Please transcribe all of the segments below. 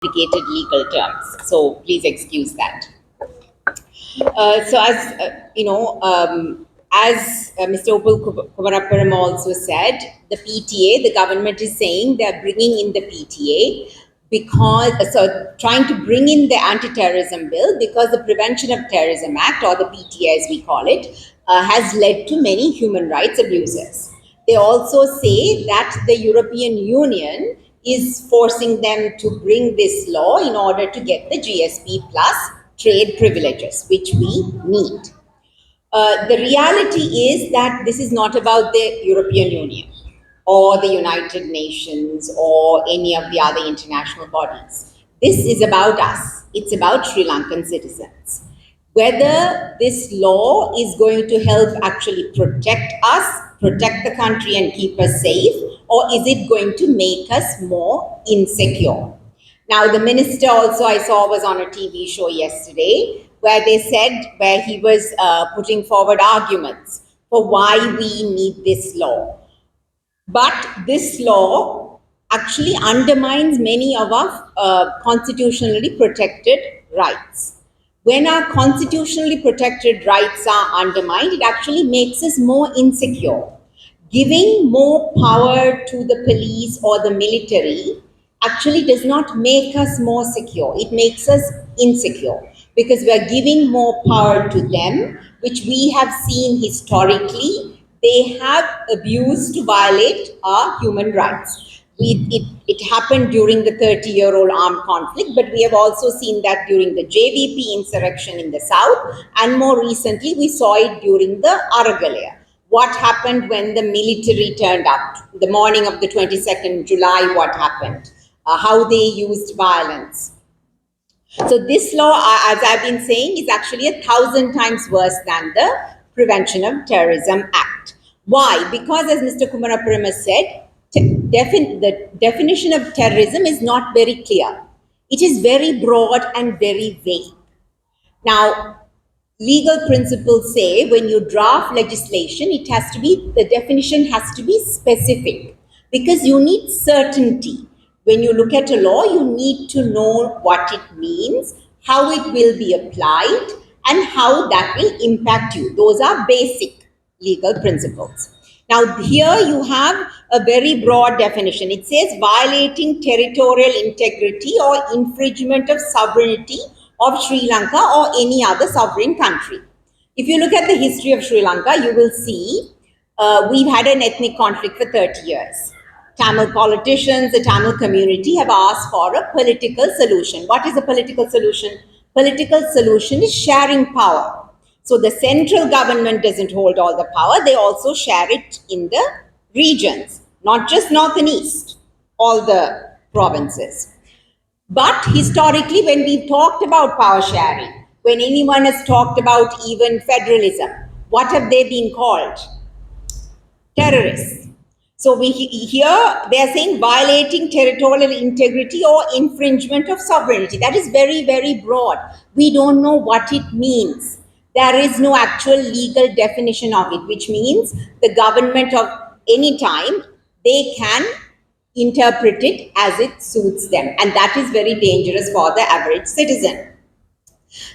complicated legal terms, so please excuse that. As Mr. Upul Kumarapuram also said, the PTA, the government is saying they're bringing in the PTA trying to bring in the anti-terrorism bill because the Prevention of Terrorism Act, or the PTA as we call it, has led to many human rights abuses. They also say that the European Union is forcing them to bring this law in order to get the GSP plus trade privileges, which we need. The reality is that this is not about the European Union or the United Nations or any of the other international bodies. This is about us. It's about Sri Lankan citizens. Whether this law is going to help actually protect us, protect the country and keep us safe, or is it going to make us more insecure? Now, the minister also I saw was on a TV show yesterday where he was putting forward arguments for why we need this law. But this law actually undermines many of our constitutionally protected rights. When our constitutionally protected rights are undermined, it actually makes us more insecure. Giving more power to the police or the military actually does not make us more secure. It makes us insecure because we are giving more power to them, which we have seen historically. They have abused to violate our human rights. It happened during the 30-year-old armed conflict, but we have also seen that during the JVP insurrection in the south, and more recently we saw it during the Aragalaya. What happened when the military turned up? The morning of the 22nd July, what happened? How they used violence. So this law, as I've been saying, is actually 1,000 times worse than the Prevention of Terrorism Act. Why? Because as Mr. Kumarapuram has said, the definition of terrorism is not very clear. It is very broad and very vague. Now, legal principles say when you draft legislation, the definition has to be specific because you need certainty. When you look at a law, you need to know what it means, how it will be applied, and how that will impact you. Those are basic legal principles. Now, here you have a very broad definition. It says violating territorial integrity or infringement of sovereignty of Sri Lanka or any other sovereign country. If you look at the history of Sri Lanka, you will see we've had an ethnic conflict for 30 years. Tamil politicians, the Tamil community have asked for a political solution. What is a political solution? Political solution is sharing power. So the central government doesn't hold all the power. They also share it in the regions, not just north and east, all the provinces. But historically, when we've talked about power sharing, when anyone has talked about even federalism, what have they been called? Terrorists. So here they are saying violating territorial integrity or infringement of sovereignty. That is very, very broad. We don't know what it means. There is no actual legal definition of it, which means the government of any time, they can interpret it as it suits them. And that is very dangerous for the average citizen.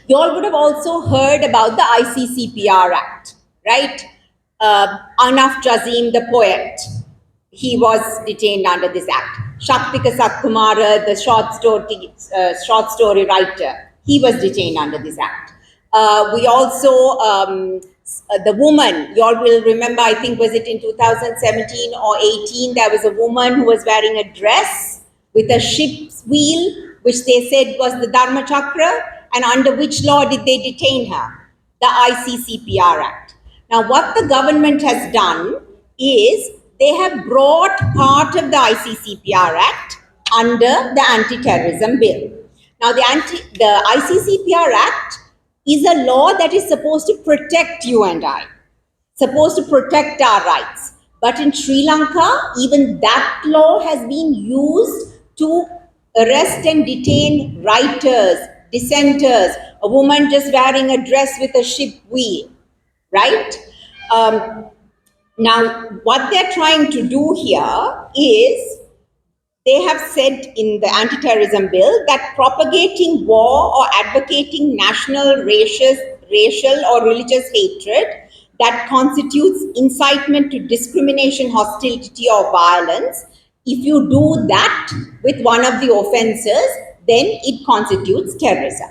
You all would have also heard about the ICCPR Act, right? Anaf Jazim, the poet, he was detained under this act. Shaktika Sathkumara, the short story writer, he was detained under this act. We also, the woman, you all will remember, I think was it in 2017 or 18, there was a woman who was wearing a dress with a ship's wheel, which they said was the Dharma Chakra, and under which law did they detain her? The ICCPR Act. Now, what the government has done is they have brought part of the ICCPR Act under the anti-terrorism bill. Now, the ICCPR Act is a law that is supposed to protect you and I, supposed to protect our rights. But in Sri Lanka, even that law has been used to arrest and detain writers, dissenters, a woman just wearing a dress with a ship wheel, right? Now, what they're trying to do here is they have said in the anti-terrorism bill that propagating war or advocating national, racial or religious hatred that constitutes incitement to discrimination, hostility or violence, if you do that with one of the offences, then it constitutes terrorism.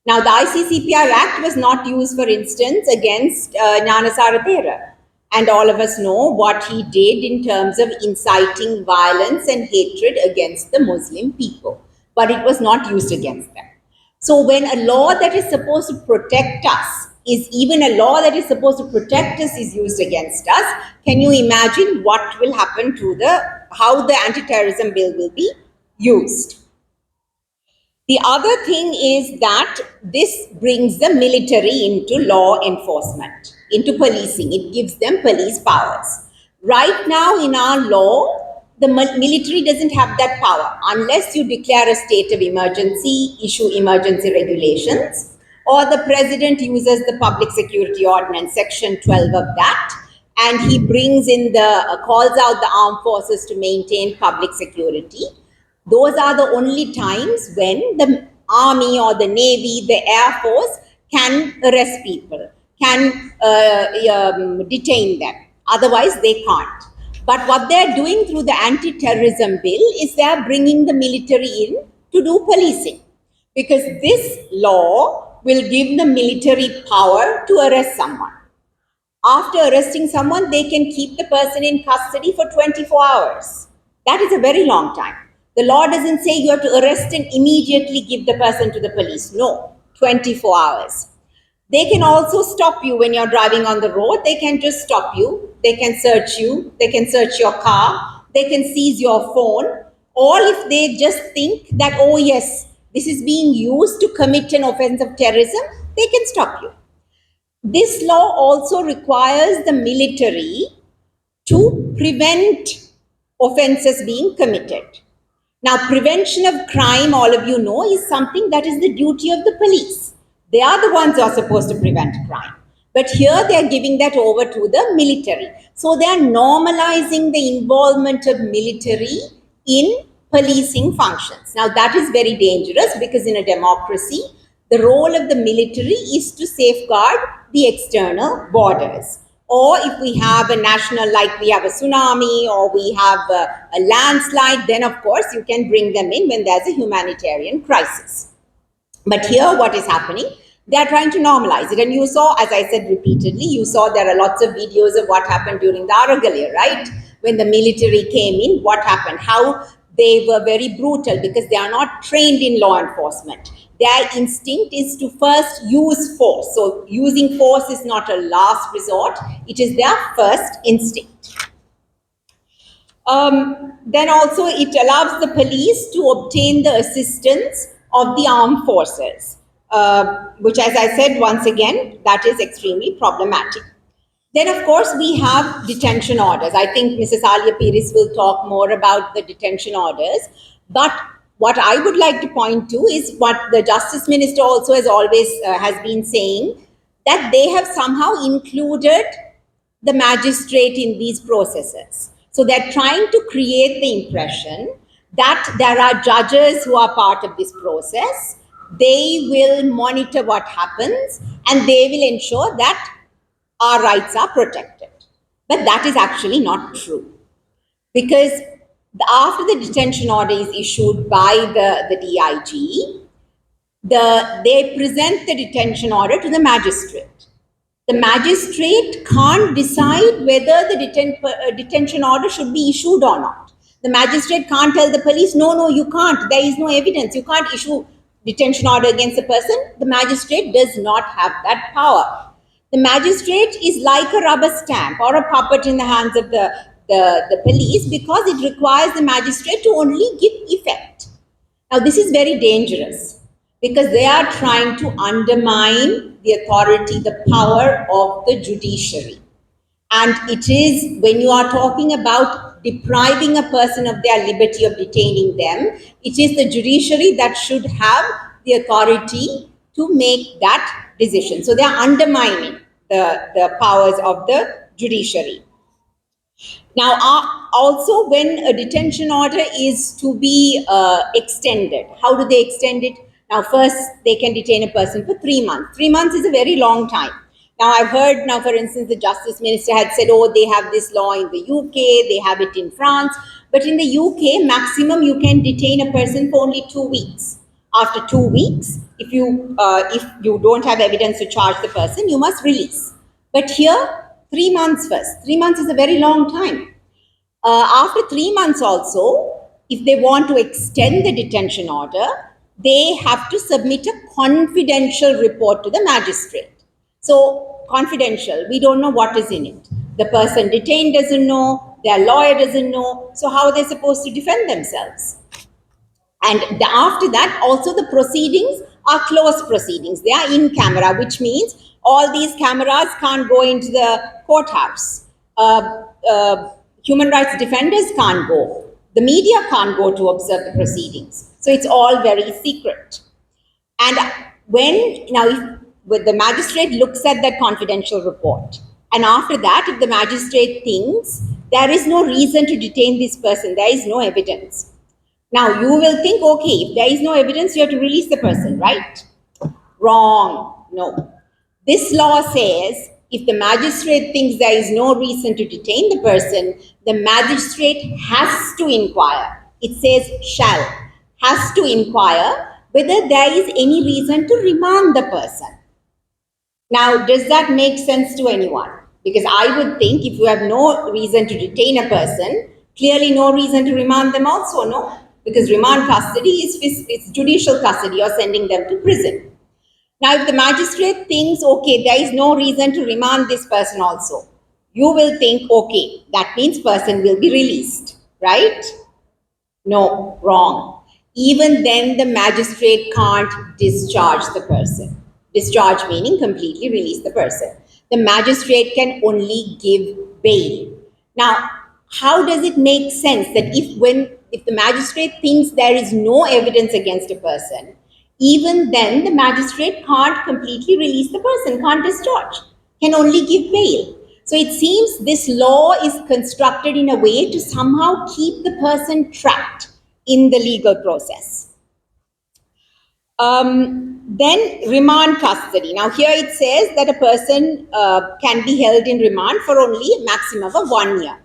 Now, the ICCPR Act was not used, for instance, against Gnanasara Thera. And all of us know what he did in terms of inciting violence and hatred against the Muslim people. But it was not used against them. So when a law that is supposed to protect us is even a law that is supposed to protect us is used against us, can you imagine what will happen to how the anti-terrorism bill will be used? The other thing is that this brings the military into law enforcement, into policing. It gives them police powers. Right now in our law, the military doesn't have that power unless you declare a state of emergency, issue emergency regulations, or the president uses the Public Security Ordinance, Section 12 of that, and he brings in calls out the armed forces to maintain public security. Those are the only times when the army or the navy, the air force can arrest people, can detain them. Otherwise, they can't. But what they're doing through the anti-terrorism bill is they're bringing the military in to do policing. Because this law will give the military power to arrest someone. After arresting someone, they can keep the person in custody for 24 hours. That is a very long time. The law doesn't say you have to arrest and immediately give the person to the police. No, 24 hours. They can also stop you when you're driving on the road. They can just stop you. They can search you. They can search your car. They can seize your phone. Or if they just think that, oh yes, this is being used to commit an offense of terrorism, they can stop you. This law also requires the military to prevent offenses being committed. Now, prevention of crime, all of you know, is something that is the duty of the police. They are the ones who are supposed to prevent crime. But here they are giving that over to the military. So they are normalizing the involvement of military in policing functions. Now, that is very dangerous because in a democracy, the role of the military is to safeguard the external borders. Or if we have a national, like we have a tsunami or we have a landslide, then of course you can bring them in when there's a humanitarian crisis. But here what is happening? They are trying to normalize it. And you saw, as I said repeatedly, you saw there are lots of videos of what happened during the Aragalya, right? When the military came in, what happened? How they were very brutal because they are not trained in law enforcement. Their instinct is to first use force. So using force is not a last resort. It is their first instinct. Then also it allows the police to obtain the assistance of the armed forces, which, as I said, once again, that is extremely problematic. Then, of course, we have detention orders. I think Mrs. Alia Piris will talk more about the detention orders. But what I would like to point to is what the Justice Minister also has always has been saying, that they have somehow included the magistrate in these processes. So they're trying to create the impression that there are judges who are part of this process. They will monitor what happens and they will ensure that our rights are protected. But that is actually not true. Because after the detention order is issued by the DIG, they present the detention order to the magistrate. The magistrate can't decide whether the detention order should be issued or not. The magistrate can't tell the police, no, you can't. There is no evidence. You can't issue detention order against a person. The magistrate does not have that power. The magistrate is like a rubber stamp or a puppet in the hands of the police because it requires the magistrate to only give effect. Now, this is very dangerous because they are trying to undermine the authority, the power of the judiciary. And it is, when you are talking about depriving a person of their liberty of detaining them, it is the judiciary that should have the authority to make that decision. So they are undermining the powers of the judiciary. Now, also when a detention order is to be extended, how do they extend it? Now, first, they can detain a person for 3 months. 3 months is a very long time. Now, I've heard now, for instance, the Justice Minister had said, oh, they have this law in the UK, they have it in France. But in the UK, maximum you can detain a person for only 2 weeks. After 2 weeks, if you don't have evidence to charge the person, you must release. But here, 3 months first. 3 months is a very long time. After 3 months also, if they want to extend the detention order, they have to submit a confidential report to the magistrate. So, confidential, we don't know what is in it. The person detained doesn't know, their lawyer doesn't know, so how are they supposed to defend themselves? And after that, also the proceedings are closed proceedings. They are in camera, which means all these cameras can't go into the courthouse. Human rights defenders can't go. The media can't go to observe the proceedings. So it's all very secret. And if the magistrate looks at that confidential report, and after that, if the magistrate thinks there is no reason to detain this person, there is no evidence. Now, you will think, okay, if there is no evidence, you have to release the person, right? Wrong. No. This law says if the magistrate thinks there is no reason to detain the person, the magistrate has to inquire. It says shall, has to inquire whether there is any reason to remand the person. Now, does that make sense to anyone? Because I would think if you have no reason to detain a person, clearly no reason to remand them also, no? Because remand custody is judicial custody, you're sending them to prison. Now, if the magistrate thinks, okay, there is no reason to remand this person also, you will think, okay, that means person will be released, right? No, wrong. Even then, the magistrate can't discharge the person. Discharge meaning completely release the person. The magistrate can only give bail. Now, how does it make sense that if the magistrate thinks there is no evidence against a person, even then the magistrate can't completely release the person, can't discharge, can only give bail. So it seems this law is constructed in a way to somehow keep the person trapped in the legal process. Then remand custody. Now here it says that a person can be held in remand for only a maximum of 1 year.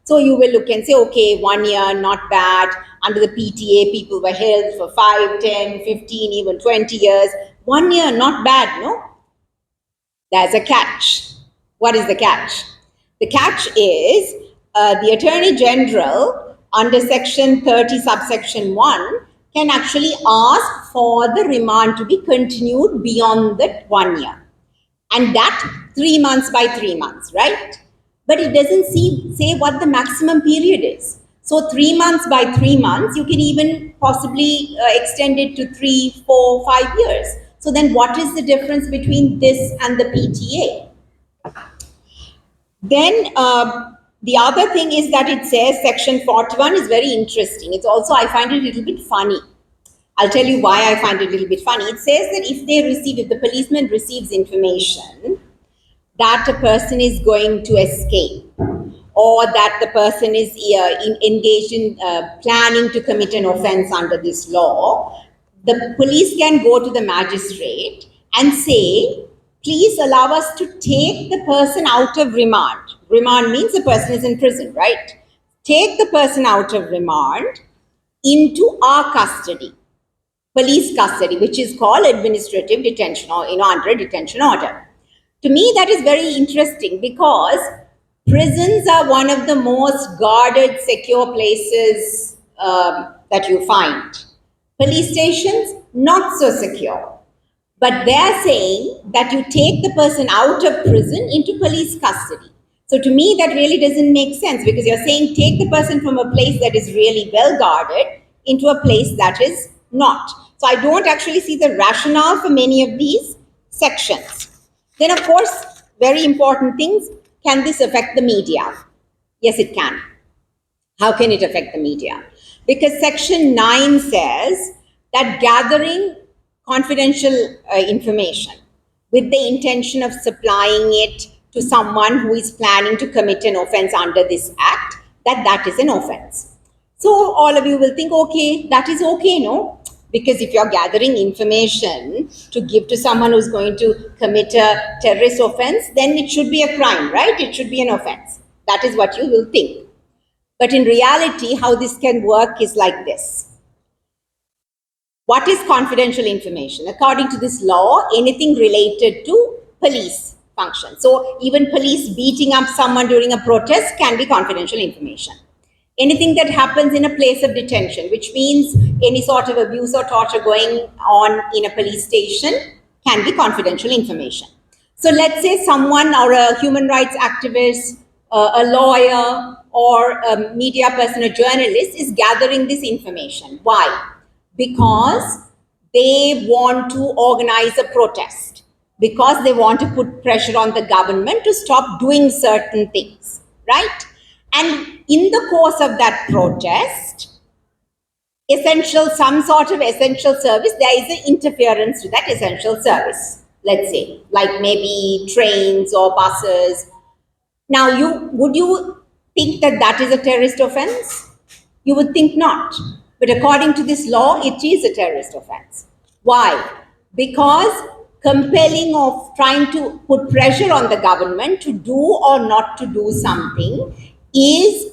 So you will look and say, okay, 1 year, not bad. Under the PTA, people were held for 5, 10, 15, even 20 years. 1 year, not bad, no? There's a catch. What is the catch? The catch is the Attorney General under Section 30, subsection 1 can actually ask for the remand to be continued beyond that 1 year. And that 3 months by 3 months, right? But it doesn't say what the maximum period is. So 3 months by 3 months, you can even possibly extend it to 3, 4, 5 years. So then what is the difference between this and the PTA? Then the other thing is that it says section 41 is very interesting. It's also, I find it a little bit funny. I'll tell you why I find it a little bit funny. It says that if the policeman receives information that a person is going to escape, or that the person is engaged in planning to commit an offense under this law, the police can go to the magistrate and say, please allow us to take the person out of remand. Remand means the person is in prison, right? Take the person out of remand into our custody, police custody, which is called administrative detention, or under a detention order. To me, that is very interesting because prisons are one of the most guarded, secure places that you find. Police stations, not so secure. But they're saying that you take the person out of prison into police custody. So to me, that really doesn't make sense because you're saying take the person from a place that is really well guarded into a place that is not. So I don't actually see the rationale for many of these sections. Then, of course, very important things. Can this affect the media? Yes, it can. How can it affect the media? Because Section 9 says that gathering confidential information with the intention of supplying it to someone who is planning to commit an offense under this act, that is an offense. So all of you will think, okay, that is okay, no? Because if you're gathering information to give to someone who's going to commit a terrorist offense, then it should be a crime, right? It should be an offense. That is what you will think. But in reality, how this can work is like this. What is confidential information? According to this law, anything related to police function. So even police beating up someone during a protest can be confidential information. Anything that happens in a place of detention, which means any sort of abuse or torture going on in a police station, can be confidential information. So let's say someone or a human rights activist, a lawyer, or a media person, a journalist is gathering this information. Why? Because they want to organize a protest, because they want to put pressure on the government to stop doing certain things, right? And in the course of that protest, some sort of essential service, there is an interference to that essential service, let's say, like maybe trains or buses. Now, would you think that that is a terrorist offense? You would think not. But according to this law, it is a terrorist offense. Why? Because compelling of trying to put pressure on the government to do or not to do something is,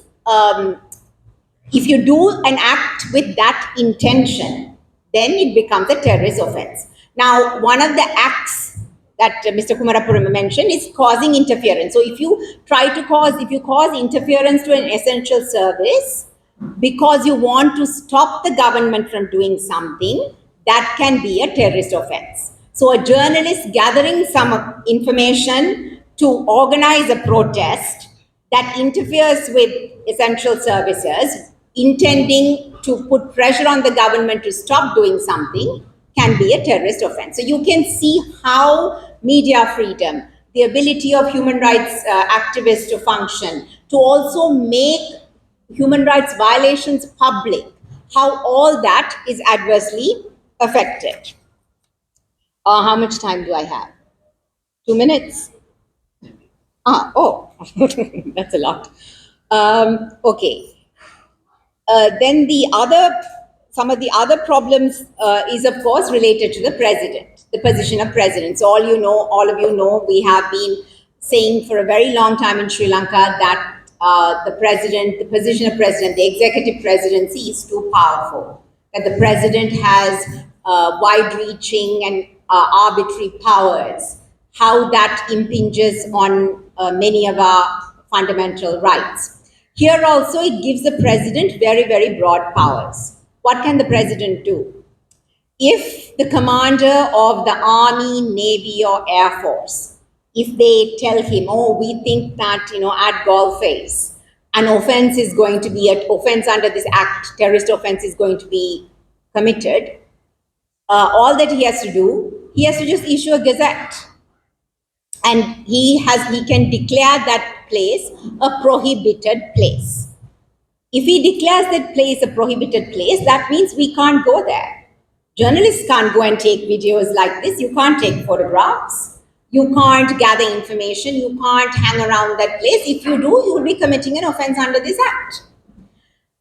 if you do an act with that intention, then it becomes a terrorist offense. Now, one of the acts that Mr. Kumarapuram mentioned is causing interference. So if you cause interference to an essential service because you want to stop the government from doing something, that can be a terrorist offense. So a journalist gathering some information to organize a protest that interferes with essential services, intending to put pressure on the government to stop doing something, can be a terrorist offense. So you can see how media freedom, the ability of human rights activists to function, to also make human rights violations public, how all that is adversely affected. How much time do I have? 2 minutes? That's a lot. Okay. Then some of the other problems is of course related to the president, the position of president. So all of you know, we have been saying for a very long time in Sri Lanka that the position of president, the executive presidency is too powerful, that the president has wide-reaching and arbitrary powers, how that impinges on many of our fundamental rights. Here also, it gives the president very, very broad powers. What can the president do? If the commander of the army, navy, or air force, if they tell him, oh, we think that, at Golface, an offense is going to be, an offense under this act, terrorist offense is going to be committed, all that he has to do, he has to just issue a gazette. And he can declare that place a prohibited place. If he declares that place a prohibited place, that means we can't go there. Journalists can't go and take videos like this. You can't take photographs. You can't gather information. You can't hang around that place. If you do, you will be committing an offense under this act.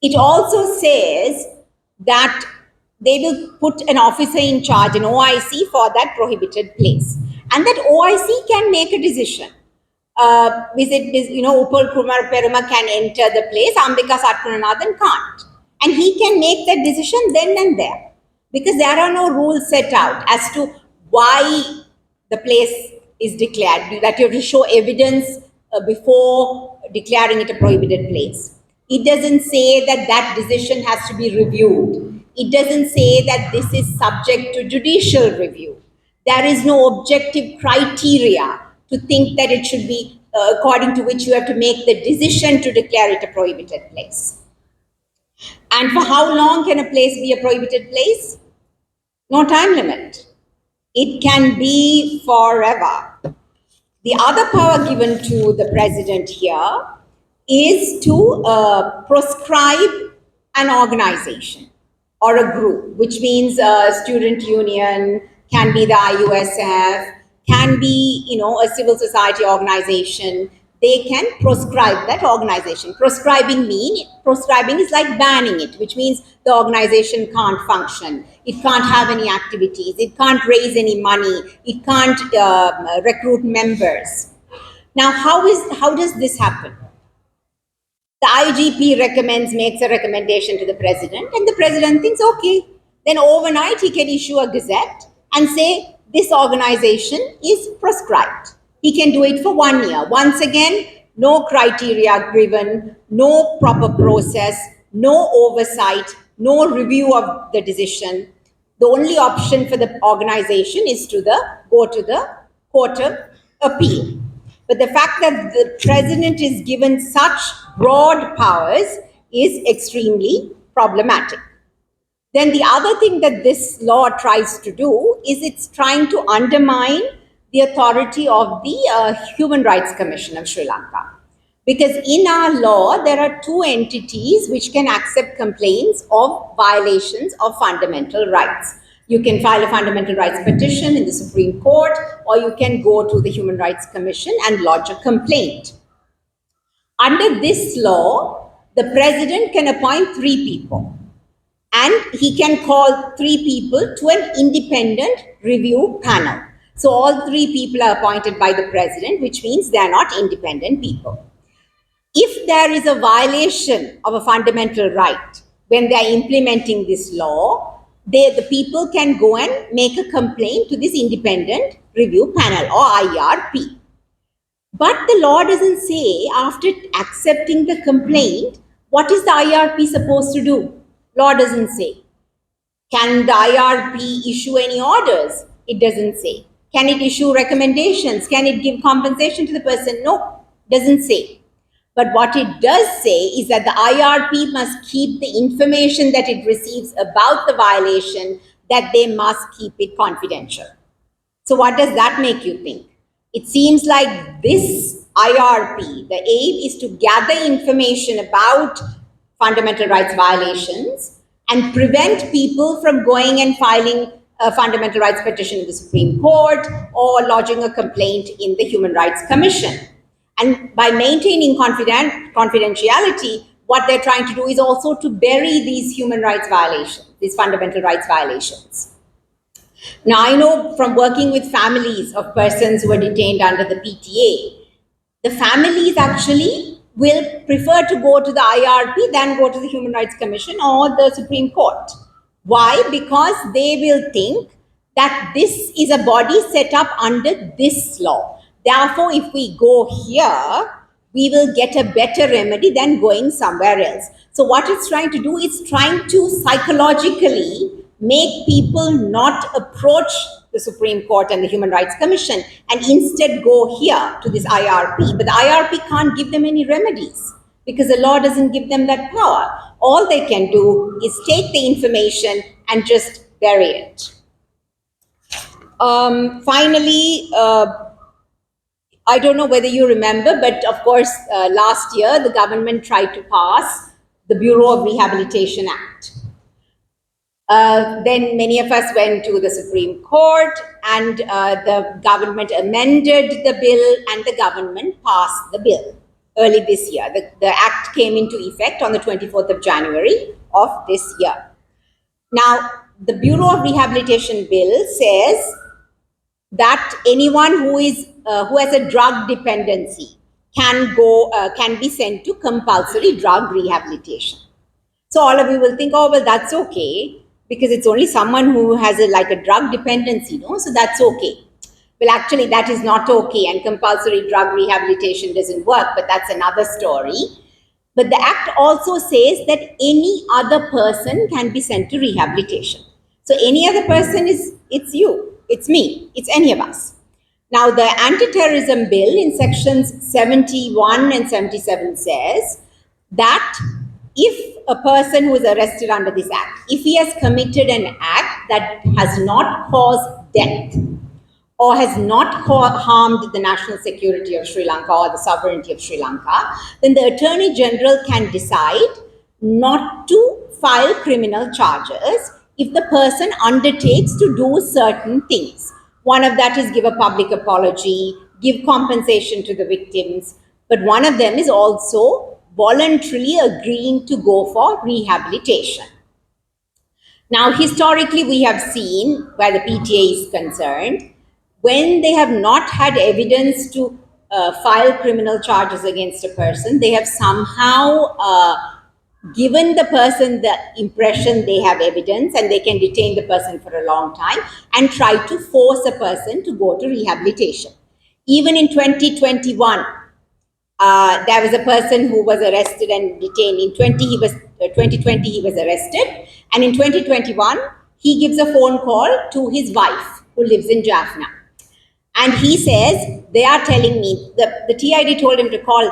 It also says that they will put an officer in charge, an OIC, for that prohibited place. And that OIC can make a decision. Upal Kumar Peruma can enter the place, Ambika Sathgunanadan can't. And he can make that decision then and there. Because there are no rules set out as to why the place is declared, that you have to show evidence before declaring it a prohibited place. It doesn't say that decision has to be reviewed. It doesn't say that this is subject to judicial review. There is no objective criteria to think that it should be according to which you have to make the decision to declare it a prohibited place. And for how long can a place be a prohibited place? No time limit. It can be forever. The other power given to the president here is to prescribe an organization or a group, which means a student union, can be the IUSF, can be, a civil society organization. They can proscribe that organization. Prescribing is like banning it, which means the organization can't function. It can't have any activities. It can't raise any money. It can't recruit members. Now, how does this happen? The IGP makes a recommendation to the president, and the president thinks, okay, then overnight he can issue a gazette and say, this organization is proscribed. He can do it for 1 year. Once again, no criteria given, no proper process, no oversight, no review of the decision. The only option for the organization is to go to the Court of Appeal. But the fact that the president is given such broad powers is extremely problematic. Then the other thing that this law tries to do is it's trying to undermine the authority of the Human Rights Commission of Sri Lanka. Because in our law, there are two entities which can accept complaints of violations of fundamental rights. You can file a fundamental rights petition in the Supreme Court, or you can go to the Human Rights Commission and lodge a complaint. Under this law, the president can appoint 3 people. And he can call 3 people to an independent review panel. So all 3 people are appointed by the president, which means they are not independent people. If there is a violation of a fundamental right when they are implementing this law, the people can go and make a complaint to this independent review panel or IRP. But the law doesn't say, after accepting the complaint, what is the IRP supposed to do? Law doesn't say. Can the IRP issue any orders? It doesn't say. Can it issue recommendations? Can it give compensation to the person? No, doesn't say. But what it does say is that the IRP must keep the information that it receives about the violation, that they must keep it confidential. So what does that make you think? It seems like this IRP, the aim is to gather information about fundamental rights violations and prevent people from going and filing a fundamental rights petition in the Supreme Court or lodging a complaint in the Human Rights Commission. And by maintaining confidentiality, what they're trying to do is also to bury these human rights violations, these fundamental rights violations. Now, I know from working with families of persons who are detained under the PTA, the families actually will prefer to go to the IRP than go to the Human Rights Commission or the Supreme Court. Why? Because they will think that this is a body set up under this law. Therefore, if we go here, we will get a better remedy than going somewhere else. So what it's trying to do is trying to psychologically make people not approach the Supreme Court and the Human Rights Commission and instead go here to this IRP. But the IRP can't give them any remedies because the law doesn't give them that power. All they can do is take the information and just bury it. Finally, I don't know whether you remember, but of course, last year, the government tried to pass the Bureau of Rehabilitation Act. Then many of us went to the Supreme Court and the government amended the bill and the government passed the bill early this year. The act came into effect on the 24th of January of this year. Now, the Bureau of Rehabilitation Bill says that anyone who has a drug dependency can be sent to compulsory drug rehabilitation. So all of you will think, oh, well, that's okay, because it's only someone who has a drug dependency, no? So that's okay. Well, actually, that is not okay, and compulsory drug rehabilitation doesn't work, but that's another story. But the Act also says that any other person can be sent to rehabilitation. So any other person it's you, it's me, it's any of us. Now, the anti-terrorism bill in sections 71 and 77 says that if a person who is arrested under this act, if he has committed an act that has not caused death or has not harmed the national security of Sri Lanka or the sovereignty of Sri Lanka, then the Attorney General can decide not to file criminal charges if the person undertakes to do certain things. One of that is give a public apology, give compensation to the victims. But one of them is also voluntarily agreeing to go for rehabilitation. Now, historically, we have seen, where the PTA is concerned, when they have not had evidence to file criminal charges against a person, they have somehow given the person the impression they have evidence and they can detain the person for a long time and try to force a person to go to rehabilitation. Even in 2021, there was a person who was arrested and detained. In 2020, he was arrested. And in 2021, he gives a phone call to his wife who lives in Jaffna. And he says, they are telling me, the TID told him to call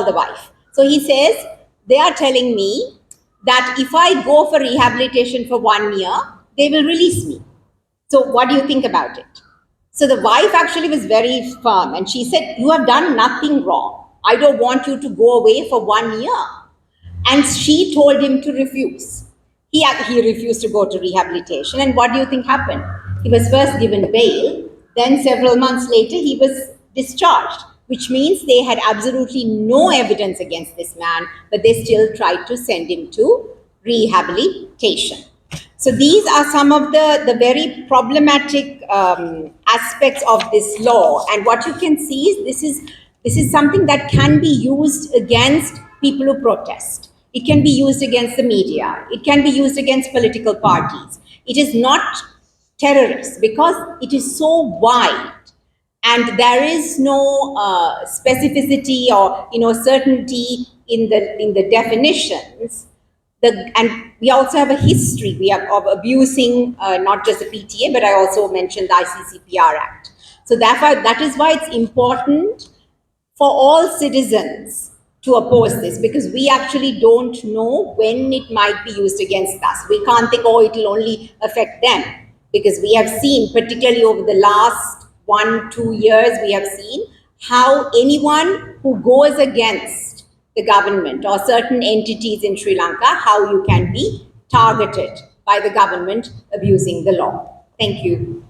the wife. So he says, they are telling me that if I go for rehabilitation for 1 year, they will release me. So what do you think about it? So the wife actually was very firm and she said, you have done nothing wrong. I don't want you to go away for 1 year. And she told him to refuse. He refused to go to rehabilitation. And what do you think happened? He was first given bail. Then several months later, he was discharged, which means they had absolutely no evidence against this man, but they still tried to send him to rehabilitation. So these are some of the very problematic aspects of this law. And what you can see is this is something that can be used against people who protest. It can be used against the media. It can be used against political parties. It is not terrorists because it is so wide and there is no specificity or certainty in the definitions. And we also have a history of abusing not just the PTA, but I also mentioned the ICCPR Act. So therefore, that is why it's important for all citizens to oppose this, because we actually don't know when it might be used against us. We can't think, oh, it will only affect them, because we have seen, particularly over the last 1-2 years, we have seen how anyone who goes against the government or certain entities in Sri Lanka, how you can be targeted by the government abusing the law. Thank you.